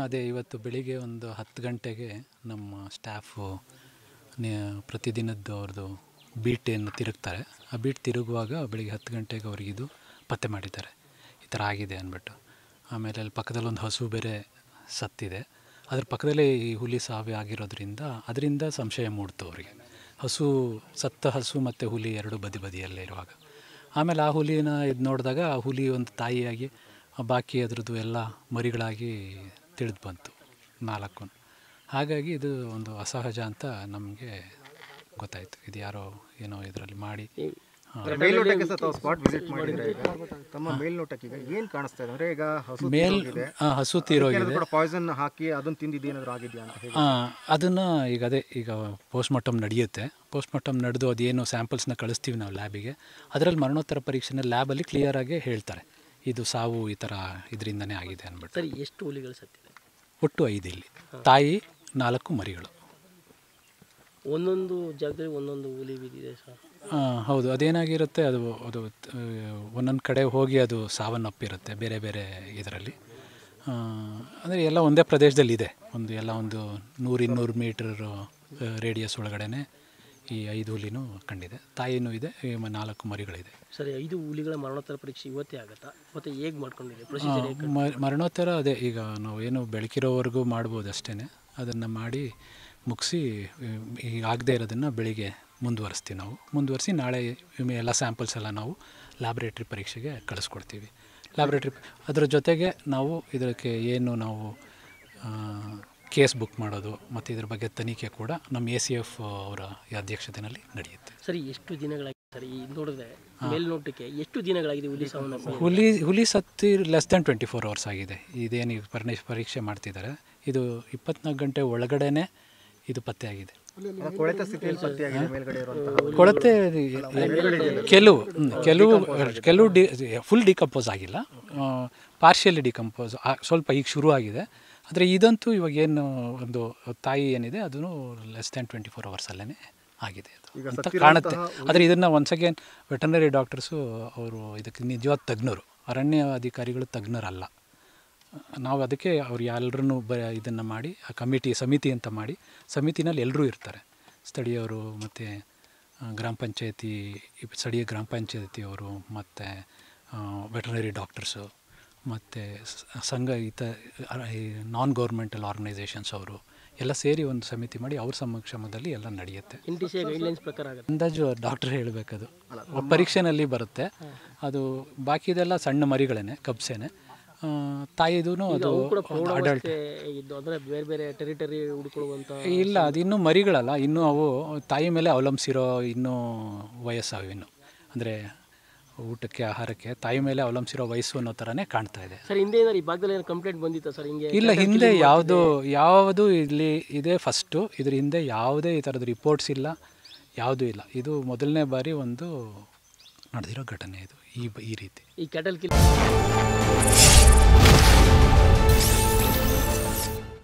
ಅದೇ ಇವತ್ತು ಬೆಳಿಗ್ಗೆ ಒಂದು 10 ಗಂಟೆಗೆ ನಮ್ಮ ಸ್ಟಾಫು ಪ್ರತಿದಿನದ್ದು ಅವ್ರದ್ದು ಬೀಟನ್ನು ತಿರುಗ್ತಾರೆ. ಆ ಬೀಟ್ ತಿರುಗುವಾಗ ಬೆಳಿಗ್ಗೆ 10 ಗಂಟೆಗೆ ಅವ್ರಿಗೆ ಇದು ಪತ್ತೆ ಮಾಡಿದ್ದಾರೆ, ಈ ಥರ ಆಗಿದೆ ಅಂದ್ಬಿಟ್ಟು. ಆಮೇಲೆ ಅಲ್ಲಿ ಪಕ್ಕದಲ್ಲಿ ಒಂದು ಹಸು ಬೇರೆ ಸತ್ತಿದೆ. ಅದ್ರ ಪಕ್ಕದಲ್ಲೇ ಈ ಹುಲಿ ಸಾವೇ ಆಗಿರೋದ್ರಿಂದ ಅದರಿಂದ ಸಂಶಯ ಮೂಡ್ತು ಅವರಿಗೆ. ಸತ್ತ ಹಸು ಮತ್ತು ಹುಲಿ ಎರಡು ಬದಿಯಲ್ಲೇ ಇರುವಾಗ ಆಮೇಲೆ ಆ ಹುಲಿನ ಇದು ನೋಡಿದಾಗ ಆ ಹುಲಿ ಒಂದು ತಾಯಿಯಾಗಿ ಬಾಕಿ ಅದರದ್ದು ಎಲ್ಲ ಮರಿಗಳಾಗಿ ತಿಳಿದು ಬಂತು 4. ಹಾಗಾಗಿ ಇದು ಒಂದು ಅಸಹಜ ಅಂತ ನಮಗೆ ಗೊತ್ತಾಯಿತು. ಇದು ಯಾರೋ ಏನೋ ಇದರಲ್ಲಿ ಮಾಡಿ ಹಸು ತೀರೋಗಿದೆ. ಅದನ್ನು ಈಗ ಪೋಸ್ಟ್ಮಾರ್ಟಮ್ ನಡೆಯುತ್ತೆ. ಪೋಸ್ಟ್ಮಾರ್ಟಮ್ ನಡೆದು ಅದೇನು ಸ್ಯಾಂಪಲ್ಸ್ನ ಕಳಿಸ್ತೀವಿ ನಾವು ಲ್ಯಾಬಿಗೆ. ಅದರಲ್ಲಿ ಮರಣೋತ್ತರ ಪರೀಕ್ಷೆನ ಲ್ಯಾಬಲ್ಲಿ ಕ್ಲಿಯರಾಗಿ ಹೇಳ್ತಾರೆ, ಇದು ಸಾವು ಈ ಥರ ಇದರಿಂದನೇ ಆಗಿದೆ ಅಂದ್ಬಿಟ್ಟು. ಸರಿ, ಎಷ್ಟು ಹುಲಿಗಳು ಸತ್ತಿದೆ? ಒಟ್ಟು 5 ಇಲ್ಲಿ, ತಾಯಿ 4 ಮರಿಗಳು. ಒಂದೊಂದು ಜಾಗದಲ್ಲಿ ಒಂದೊಂದು ಹುಲಿ ಬಿದ್ದಿದೆ ಸರ್. ಹೌದು, ಅದೇನಾಗಿರುತ್ತೆ ಅದು ಒಂದೊಂದು ಕಡೆ ಹೋಗಿ ಅದು ಸಾವನ್ನಪ್ಪಿರುತ್ತೆ ಬೇರೆ ಬೇರೆ ಇದರಲ್ಲಿ. ಅಂದರೆ ಎಲ್ಲ ಒಂದೇ ಪ್ರದೇಶದಲ್ಲಿದೆ. ಒಂದು 100-200 ಮೀಟರ್ ರೇಡಿಯಸ್ ಒಳಗಡೆ ಈ 5 ಹುಲಿನೂ ಕಂಡಿದೆ, ತಾಯಿನೂ ಇದೆ, 4 ಮರಿಗಳಿದೆ. ಸರಿ, 5 ಹುಲಿಗಳ ಮರಣೋತ್ತರ ಪರೀಕ್ಷೆ ಇವತ್ತೇ ಆಗುತ್ತಾ ಮತ್ತು ಹೇಗೆ ಮಾಡ್ಕೊಂಡಿದೆ? ಮರಣೋತ್ತರ ಅದೇ ಈಗ ನಾವು ಏನು ಬೆಳಕಿರೋವರೆಗೂ ಮಾಡ್ಬೋದು ಅಷ್ಟೇ. ಅದನ್ನು ಮಾಡಿ ಮುಗಿಸಿ ಈಗ ಆಗದೇ ಇರೋದನ್ನು ಬೆಳಿಗ್ಗೆ ಮುಂದುವರಿಸಿ ನಾಳೆ ಎಲ್ಲ ಸ್ಯಾಂಪಲ್ಸ್ ಎಲ್ಲ ನಾವು ಲ್ಯಾಬ್ರೇಟ್ರಿ ಪರೀಕ್ಷೆಗೆ ಕಳಿಸ್ಕೊಡ್ತೀವಿ. ಅದರ ಜೊತೆಗೆ ನಾವು ಇದಕ್ಕೆ ಏನು ನಾವು ಕೇಸ್ ಬುಕ್ ಮಾಡೋದು ಮತ್ತು ಇದ್ರ ಬಗ್ಗೆ ತನಿಖೆ ಕೂಡ ನಮ್ಮ ACF ಅವರ ಅಧ್ಯಕ್ಷತೆಯಲ್ಲಿ ನಡೆಯುತ್ತೆ. ಸರಿ, ಎಷ್ಟು ದಿನಗಳಾಗಿದೆ ಸರಿ ನೋಡಿದ್ರೆ ಮೇಲ್ನೋಟಕ್ಕೆ ಎಷ್ಟು ದಿನಗಳಾಗಿದೆ ಹುಲಿ ಸಾವನ್ನಪ್ಪ? ಹುಲಿ ಸತ್ತಿ ಲೆಸ್ ದ್ಯಾನ್ 24 ಅವರ್ಸ್ ಆಗಿದೆ. ಇದೇನು ಪರೀಕ್ಷೆ ಮಾಡ್ತಿದ್ದಾರೆ, ಇದು 24 ಗಂಟೆ ಒಳಗಡೆನೆ ಇದು ಪತ್ತೆ ಆಗಿದೆ. ಕೊಳತೆ ಕೆಲವು ಫುಲ್ ಡಿಕಂಪೋಸ್ ಆಗಿಲ್ಲ, ಪಾರ್ಷಿಯಲಿ ಡಿಕಂಪೋಸ್ ಸ್ವಲ್ಪ ಈಗ ಶುರು ಆಗಿದೆ. ಆದರೆ ಇದಂತೂ ಇವಾಗೇನು ಒಂದು ತಾಯಿ ಏನಿದೆ ಅದೂ ಲೆಸ್ ದ್ಯಾನ್ 24 ಅವರ್ಸಲ್ಲೇ ಆಗಿದೆ ಅಂತ ಕಾಣುತ್ತೆ. ಆದರೆ ಇದನ್ನು ಒನ್ಸ್ ಅಗೇನ್ ವೆಟರ್ನರಿ ಡಾಕ್ಟರ್ಸು ಅವರು ಇದಕ್ಕೆ ನಿಜವಾದ ತಜ್ಞರು, ಅರಣ್ಯ ಅಧಿಕಾರಿಗಳು ತಜ್ಞರಲ್ಲ. ನಾವು ಅದಕ್ಕೆ ಅವ್ರು ಎಲ್ಲರೂ ಇದನ್ನು ಮಾಡಿ ಸಮಿತಿ ಅಂತ ಮಾಡಿ, ಸಮಿತಿನಲ್ಲಿ ಎಲ್ಲರೂ ಇರ್ತಾರೆ, ಸ್ಥಳೀಯವರು ಮತ್ತು ಸ್ಥಳೀಯ ಗ್ರಾಮ ಪಂಚಾಯತಿಯವರು ಮತ್ತು ವೆಟರ್ನರಿ ಡಾಕ್ಟರ್ಸು ಮತ್ತು ಸಂಘ ನಾನ್ ಗೌರ್ಮೆಂಟಲ್ ಆರ್ಗನೈಸೇಷನ್ಸ್ ಅವರು ಎಲ್ಲ ಸೇರಿ ಒಂದು ಸಮಿತಿ ಮಾಡಿ ಅವ್ರ ಸಮಕ್ಷಮದಲ್ಲಿ ಎಲ್ಲ ನಡೆಯುತ್ತೆ. ಅಂದಾಜು ಡಾಕ್ಟರ್ ಹೇಳಬೇಕದು ಪರೀಕ್ಷೆನಲ್ಲಿ ಬರುತ್ತೆ. ಅದು ಬಾಕಿದೆಲ್ಲ ಸಣ್ಣ ಮರಿಗಳೇ, ಕಬ್ಸೇನೆ. ತಾಯಿದೂ ಅದು ಅಡಲ್ಟ್ ಇಲ್ಲ, ಅದು ಇನ್ನೂ ಮರಿಗಳಲ್ಲ, ಇನ್ನೂ ಅವು ತಾಯಿ ಮೇಲೆ ಅವಲಂಬಿಸಿರೋ ಇನ್ನೂ ವಯಸ್ಸಾವೆ. ಇನ್ನು ಅಂದರೆ ಊಟಕ್ಕೆ ಆಹಾರಕ್ಕೆ ತಾಯಿ ಮೇಲೆ ಅವಲಂಬಿಸಿರೋ ವಯಸ್ಸು ಅನ್ನೋ ಥರನೇ ಕಾಣ್ತಾ ಇದೆ. ಸರ್, ಹಿಂದೆ ಈ ಭಾಗದಲ್ಲಿ ಕಂಪ್ಲೇಂಟ್ ಬಂದಿತ್ತಾ ಸರ್? ಹಿಂಗೆ ಇಲ್ಲ, ಹಿಂದೆ ಯಾವುದು ಇಲ್ಲಿ ಇದೆ ಫಸ್ಟು. ಇದ್ರ ಹಿಂದೆ ಯಾವುದೇ ಈ ಥರದ ರಿಪೋರ್ಟ್ಸ್ ಇಲ್ಲ, ಯಾವುದೂ ಇಲ್ಲ. ಇದು ಮೊದಲನೇ ಬಾರಿ ಒಂದು ನಡೆದಿರೋ ಘಟನೆ ಇದು ಈ ರೀತಿ. ಈ ಕ್ಯಾಟಲ್